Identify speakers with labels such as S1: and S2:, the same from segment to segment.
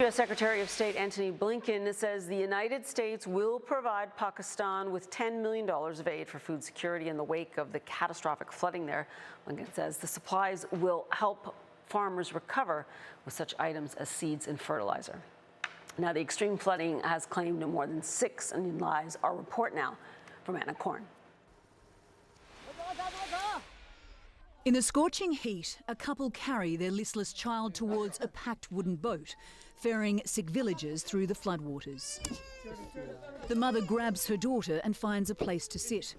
S1: U.S. Secretary of State Antony Blinken says the United States will provide Pakistan with $10 million of aid for food security in the wake of the catastrophic flooding there. Blinken says the supplies will help farmers recover with such items as seeds and fertilizer. Now, the extreme flooding has claimed no more than 6 Indian lives. Our report now from Anna Korn.
S2: In the scorching heat, a couple carry their listless child towards a packed wooden boat, ferrying Sikh villagers through the floodwaters. The mother grabs her daughter and finds a place to sit.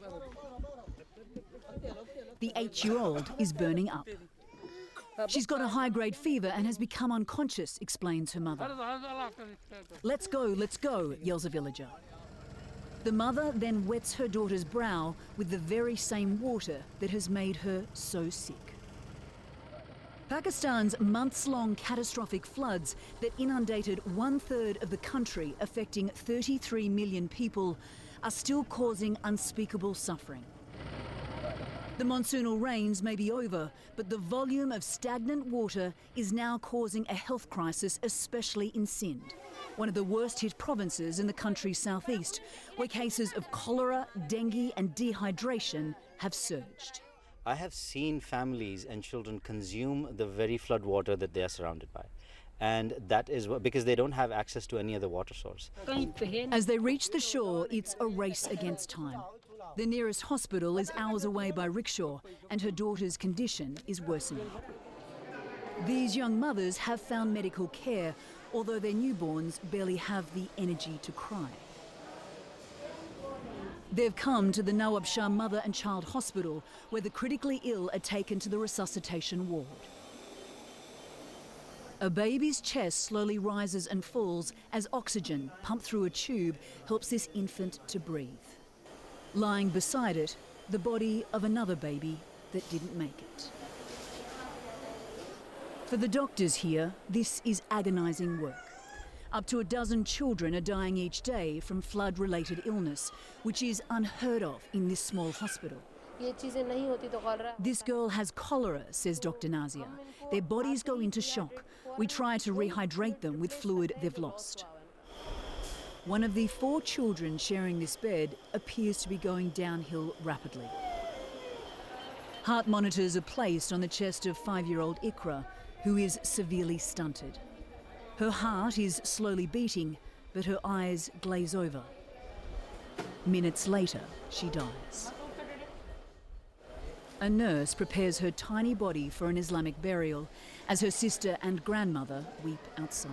S2: The 8-year-old is burning up. She's got a high-grade fever and has become unconscious, explains her mother. Let's go, yells a villager. The mother then wets her daughter's brow with the very same water that has made her so sick. Pakistan's months-long catastrophic floods that inundated 1/3 of the country, affecting 33 million people, are still causing unspeakable suffering. The monsoonal rains may be over, but the volume of stagnant water is now causing a health crisis, especially in Sindh, one of the worst-hit provinces in the country's southeast, where cases of cholera, dengue and dehydration have surged.
S3: I have seen families and children consume the very flood water that they are surrounded by. And that is because they don't have access to any other water source.
S2: As they reach the shore, it's a race against time. The nearest hospital is hours away by rickshaw, and her daughter's condition is worsening. These young mothers have found medical care, although their newborns barely have the energy to cry. They've come to the Nawab Shah Mother and Child Hospital, where the critically ill are taken to the resuscitation ward. A baby's chest slowly rises and falls as oxygen, pumped through a tube, helps this infant to breathe. Lying beside it, the body of another baby that didn't make it. For the doctors here, this is agonising work. Up to a dozen children are dying each day from flood-related illness, which is unheard of in this small hospital. This girl has cholera, says Dr. Nazia. Their bodies go into shock. We try to rehydrate them with fluid they've lost. One of the 4 children sharing this bed appears to be going downhill rapidly. Heart monitors are placed on the chest of 5-year-old Ikra, who is severely stunted. Her heart is slowly beating, but her eyes glaze over. Minutes later, she dies. A nurse prepares her tiny body for an Islamic burial as her sister and grandmother weep outside.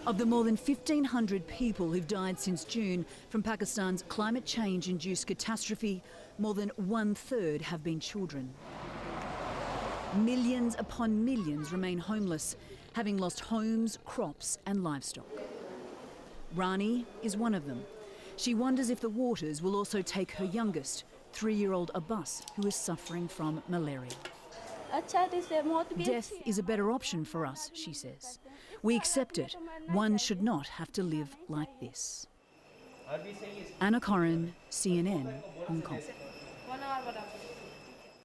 S2: Of the more than 1,500 people who've died since June from Pakistan's climate change-induced catastrophe, more than 1/3 have been children. Millions upon millions remain homeless, having lost homes, crops and livestock. Rani is one of them. She wonders if the waters will also take her youngest, 3-year-old Abbas, who is suffering from malaria. Death is a better option for us, she says. We accept it. One should not have to live like this. Anna Korn, CNN, Hong Kong.